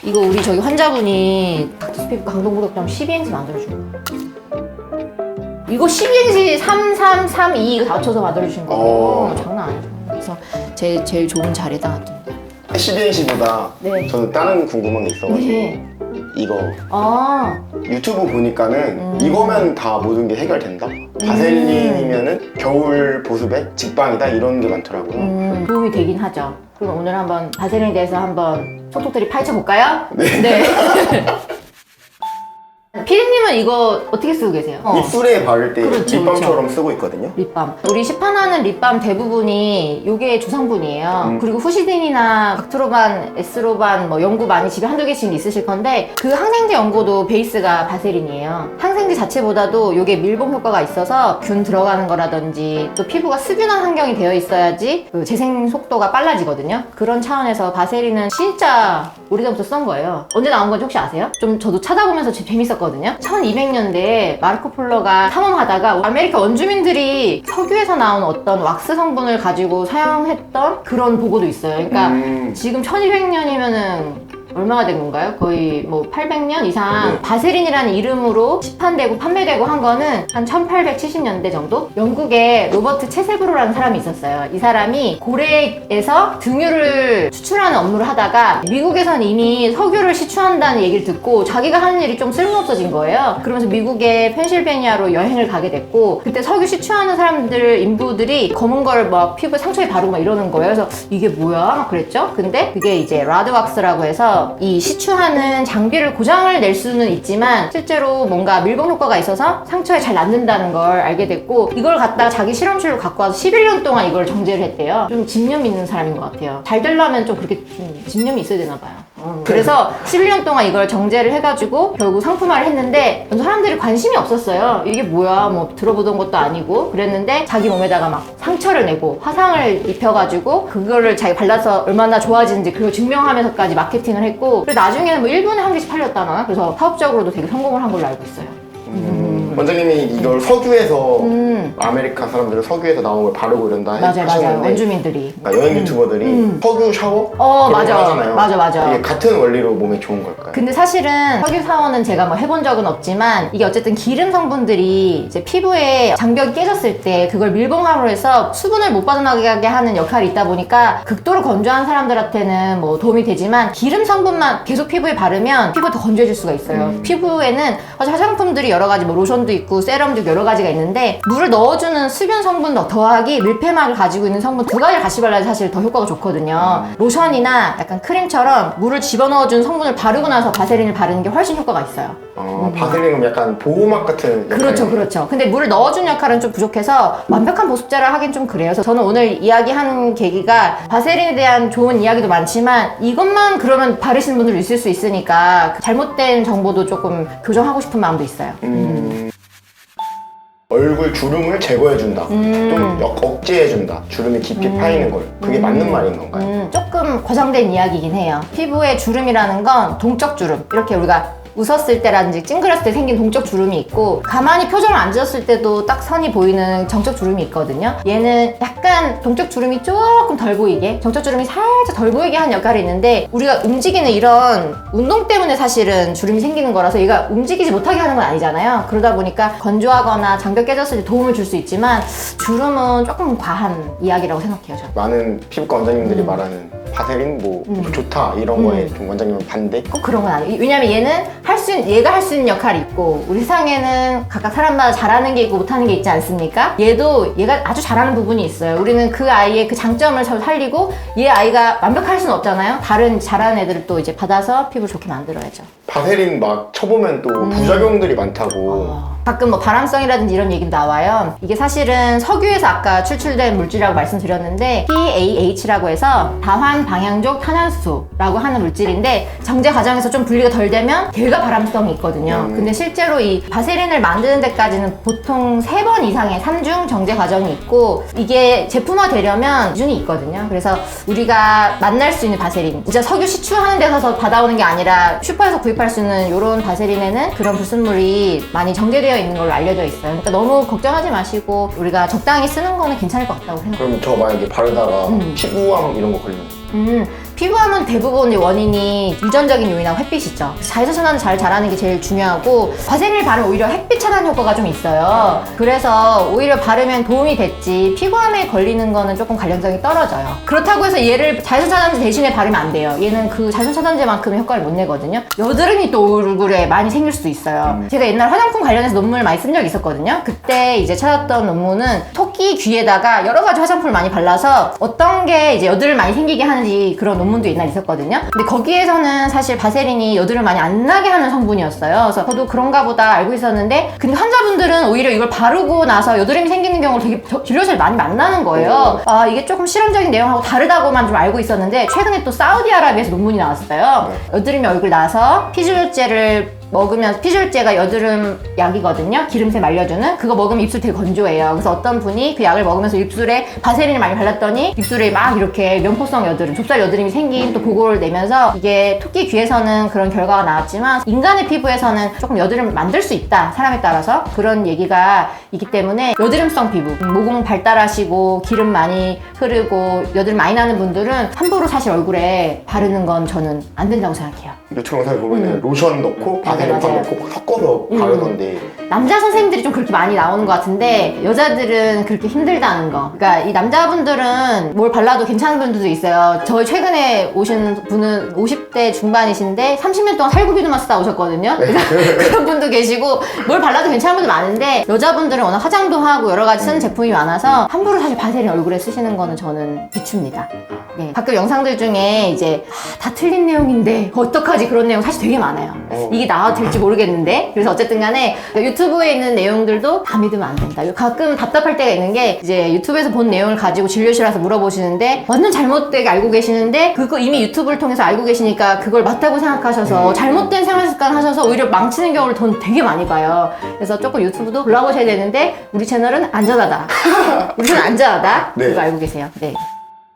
이거 우리 저기 환자분이 닥터스 피부 강동구독점 12행시 만들어준 거예요. 이거 12행시 3332 이거 다 합쳐서 만들어주신 거예요. 장난 아니죠. 그래서 제일 좋은 자리다 같은데. 12행시보다 네. 저는 다른 궁금한 게 있어가지고 네. 이거 아, 유튜브 보니까는 이거면 다 모든 게 해결된다? 바셀린이면은 겨울 보습에 직방이다 이런 게 많더라고요. 도움이 되긴 하죠. 그럼 오늘 한번 바세린에 대해서 한번 속속들이 파헤쳐 볼까요? 네. 피디님은 이거 어떻게 쓰고 계세요? 입술에 바를 때 그렇죠, 립밤처럼 쓰고 있거든요. 립밤. 우리 시판하는 립밤 대부분이 요게 주성분이에요. 그리고 후시딘이나 박트로반, 에스로반 뭐 연고 많이 집에 한두 개씩 있으실 건데 그 항생제 연고도 베이스가 바세린이에요. 항생제 자체보다도 요게 밀봉 효과가 있어서 균 들어가는 거라든지 또 피부가 수균한 환경이 되어 있어야지 그 재생 속도가 빨라지거든요. 그런 차원에서 바세린은 진짜 오래전부터 쓴 거예요. 언제 나온 건지 혹시 아세요? 좀 저도 찾아보면서 재밌었거든요. 1200년대에 마르코 폴로가 탐험하다가 아메리카 원주민들이 석유에서 나온 어떤 왁스 성분을 가지고 사용했던 그런 보고도 있어요. 그러니까 지금 1200년이면은 얼마가 된 건가요? 거의 뭐 800년 이상 네. 바세린이라는 이름으로 시판되고 판매되고 한 거는 한 1870년대 정도? 영국에 로버트 체세브로라는 사람이 있었어요. 이 사람이 고래에서 등유를 추출하는 업무를 하다가 미국에선 이미 석유를 시추한다는 얘기를 듣고 자기가 하는 일이 좀 쓸모없어진 거예요. 그러면서 미국의 펜실베니아로 여행을 가게 됐고 그때 석유 시추하는 사람들 인부들이 검은 걸 막 피부에 상처에 바르고 막 이러는 거예요. 그래서 이게 뭐야? 막 그랬죠. 근데 그게 이제 라드왁스라고 해서 이 시추하는 장비를 고장을 낼 수는 있지만 실제로 뭔가 밀봉 효과가 있어서 상처에 잘 낫는다는 걸 알게 됐고 이걸 갖다가 자기 실험실로 갖고 와서 11년 동안 이걸 정제를 했대요. 좀 집념 있는 사람인 것 같아요. 잘 되려면 좀 그렇게 좀 집념이 있어야 되나 봐요. 그래서 11년 동안 이걸 정제를 해가지고 결국 상품화를 했는데 사람들이 관심이 없었어요. 이게 뭐야 뭐 들어보던 것도 아니고 그랬는데 자기 몸에다가 막 상처를 내고 화상을 입혀가지고 그거를 자기 발라서 얼마나 좋아지는지 그걸 증명하면서까지 마케팅을 했고 그리고 나중에는 뭐 1분에 한 개씩 팔렸다나 그래서 사업적으로도 되게 성공을 한 걸로 알고 있어요. 원장님이 이걸 석유에서 아메리카 사람들은 석유에서 나온 걸 바르고 이런다 맞아요. 하시는데 원주민들이 그러니까 여행 유튜버들이 석유 샤워? 맞아. 하잖아요. 맞아. 이게 같은 원리로 몸에 좋은 걸까요? 근데 사실은 석유 사원은 제가 뭐 해본 적은 없지만 이게 어쨌든 기름 성분들이 이제 피부에 장벽이 깨졌을 때 그걸 밀봉함으로 해서 수분을 못 빠져나가게 하는 역할이 있다 보니까 극도로 건조한 사람들한테는 뭐 도움이 되지만 기름 성분만 계속 피부에 바르면 피부가 더 건조해질 수가 있어요. 피부에는 화장품들이 여러 가지 뭐 로션도 있고 세럼도 여러 가지가 있는데 물을 넣어주는 수분 성분 더하기 밀폐막을 가지고 있는 성분 두 가지를 같이 발라야 사실 더 효과가 좋거든요. 로션이나 약간 크림처럼 물을 집어넣어준 성분을 바르고 나서 바세린을 바르는 게 훨씬 효과가 있어요. 바셀린은 약간 보호막 같은 그렇죠. 근데 물을 넣어준 역할은 좀 부족해서 완벽한 보습제라 하긴 좀 그래요. 그래서 저는 오늘 이야기하는 계기가 바세린에 대한 좋은 이야기도 많지만 이것만 그러면 바르시는 분들 있을 수 있으니까 잘못된 정보도 조금 교정하고 싶은 마음도 있어요. 얼굴 주름을 제거해준다. 좀 억제해준다. 주름이 깊이 파이는 걸. 그게 맞는 말인 건가요? 조금 과장된 이야기이긴 해요. 피부의 주름이라는 건 동적 주름. 이렇게 우리가 웃었을 때라든지 찡그렸을 때 생긴 동적 주름이 있고 가만히 표정을 안 지었을 때도 딱 선이 보이는 정적 주름이 있거든요. 얘는 약간 동적 주름이 조금 덜 보이게 정적 주름이 살짝 덜 보이게 하는 역할이 있는데 우리가 움직이는 이런 운동 때문에 사실은 주름이 생기는 거라서 얘가 움직이지 못하게 하는 건 아니잖아요. 그러다 보니까 건조하거나 장벽 깨졌을 때 도움을 줄 수 있지만 주름은 조금 과한 이야기라고 생각해요. 저는. 많은 피부과 원장님들이 말하는 바셀린 뭐 좋다 이런 거에 좀 원장님은 반대? 꼭 그런 건 아니에요. 왜냐면 얘는 얘가 할 수 있는 역할이 있고 우리 세상에는 각각 사람마다 잘하는 게 있고 못하는 게 있지 않습니까? 얘가 아주 잘하는 부분이 있어요. 우리는 그 아이의 그 장점을 살리고 얘 아이가 완벽할 수는 없잖아요. 다른 잘하는 애들을 또 이제 받아서 피부를 좋게 만들어야죠. 바셀린 막 쳐보면 또 부작용들이 많다고. 가끔 뭐 발암성이라든지 이런 얘기 나와요. 이게 사실은 석유에서 아까 출출된 물질이라고 말씀드렸는데 PAH라고 해서 다환 방향족 탄화수소라고 하는 물질인데 정제 과정에서 좀 분리가 덜 되면 걔가 발암성이 있거든요. 근데 실제로 이 바세린을 만드는 데까지는 보통 3번 이상의 3중 정제 과정이 있고 이게 제품화 되려면 기준이 있거든요. 그래서 우리가 만날 수 있는 바세린 진짜 석유 시추하는 데 가서 받아오는 게 아니라 슈퍼에서 구입할 수 있는 이런 바세린에는 그런 불순물이 많이 정제되어 있는 걸로 알려져 있어요. 그러니까 너무 걱정하지 마시고 우리가 적당히 쓰는 거는 괜찮을 것 같다고 생각해요. 그럼 저 만약에 바르다가 피부암 이런 거 걸리면 피부암은 대부분 원인이 유전적인 요인하고 햇빛이죠. 자외선 차단 잘 자라는 게 제일 중요하고 바세린을 바르면 오히려 햇빛 차단 효과가 좀 있어요. 그래서 오히려 바르면 도움이 됐지 피부암에 걸리는 거는 조금 관련성이 떨어져요. 그렇다고 해서 얘를 자외선 차단제 대신에 바르면 안 돼요. 얘는 그 자외선 차단제만큼의 효과를 못 내거든요. 여드름이 또 얼굴에 많이 생길 수도 있어요. 제가 옛날 화장품 관련해서 논문을 많이 쓴 적이 있었거든요. 그때 이제 찾았던 논문은 토끼 귀에다가 여러 가지 화장품을 많이 발라서 어떤 게 이제 여드름 많이 생기게 하는지 그런 논문도 옛날에 있었거든요. 근데 거기에서는 사실 바세린이 여드름 많이 안 나게 하는 성분이었어요. 그래서 저도 그런가 보다 알고 있었는데 근데 환자분들은 오히려 이걸 바르고 나서 여드름이 생기는 경우를 되게 진료실에 많이 만나는 거예요. 아 이게 조금 실험적인 내용하고 다르다고만 좀 알고 있었는데 최근에 또 사우디아라비아에서 논문이 나왔어요. 여드름이 얼굴 나서 피지올제를 먹으면 피지올제가 여드름 약이거든요. 기름새 말려주는 그거 먹으면 입술 되게 건조해요. 그래서 어떤 분이 그 약을 먹으면서 입술에 바세린을 많이 발랐더니 입술에 막 이렇게 면포성 여드름, 좁쌀 여드름이 생긴 또 보고를 내면서 이게 토끼 귀에서는 그런 결과가 나왔지만 인간의 피부에서는 조금 여드름을 만들 수 있다. 사람에 따라서 그런 얘기가 있기 때문에 여드름성 피부, 모공 발달하시고 기름 많이 흐르고 여드름 많이 나는 분들은 함부로 사실 얼굴에 바르는 건 저는 안 된다고 생각해요. 유튜브 영상에 보면 로션 넣고 바세린 맞아요. 넣고 막 섞어서 바르던데 남자 선생님들이 좀 그렇게 많이 나오는 것 같은데 여자들은 그렇게 힘들다는 거. 그러니까 이 남자분들은 뭘 발라도 괜찮은 분들도 있어요. 저희 최근에 오신 분은 50대 중반이신데 30년 동안 살구비누만 쓰다 오셨거든요. 그런 분도 계시고 뭘 발라도 괜찮은 분들 많은데 여자분들은 워낙 화장도 하고 여러 가지 쓰는 제품이 많아서 함부로 사실 바세린 얼굴에 쓰시는 거는 저는 비춥니다. 네. 가끔 영상들 중에 이제 다 틀린 내용인데 어떡하지 그런 내용 사실 되게 많아요. 이게 나와도 될지 모르겠는데 그래서 어쨌든 간에 유튜브에 있는 내용들도 다 믿으면 안 된다. 가끔 답답할 때가 있는 게 이제 유튜브에서 본 내용을 가지고 진료실 와서 물어보시는데 완전 잘못되게 알고 계시는데 그거 이미 유튜브를 통해서 알고 계시니까 그걸 맞다고 생각하셔서 잘못된 생활 습관 하셔서 오히려 망치는 경우를 전 되게 많이 봐요. 그래서 조금 유튜브도 골라보셔야 되는데 우리 채널은 안전하다. 우리 채널 안전하다. 네. 그거 알고 계세요. 네.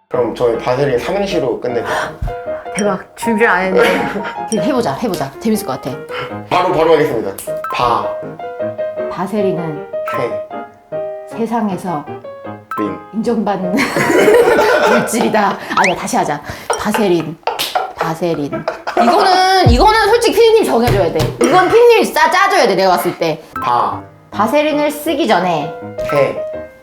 그럼 저희 바세린 삼행시로 끝낼게요. 대박. 준비를 안 했는데. 해보자. 재밌을 것 같아. 바로 하겠습니다. 바세린은 세상에서 린 인정받는 물질이다. 아니야, 다시 하자. 바세린. 이거는 솔직히 피디님 정해줘야 돼. 이건 피디님이 짜줘야 돼, 내가 봤을 때. 바세린을 쓰기 전에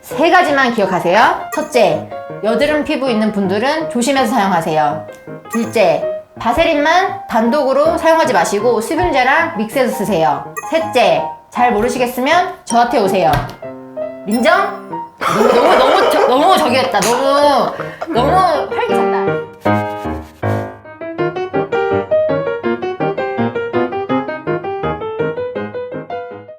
세 가지만 기억하세요. 첫째, 여드름 피부 있는 분들은 조심해서 사용하세요. 둘째, 바세린만 단독으로 사용하지 마시고 수분제랑 믹스해서 쓰세요. 셋째, 잘 모르시겠으면 저한테 오세요. 민정? 너무 저기였다. 너무 활기찼다.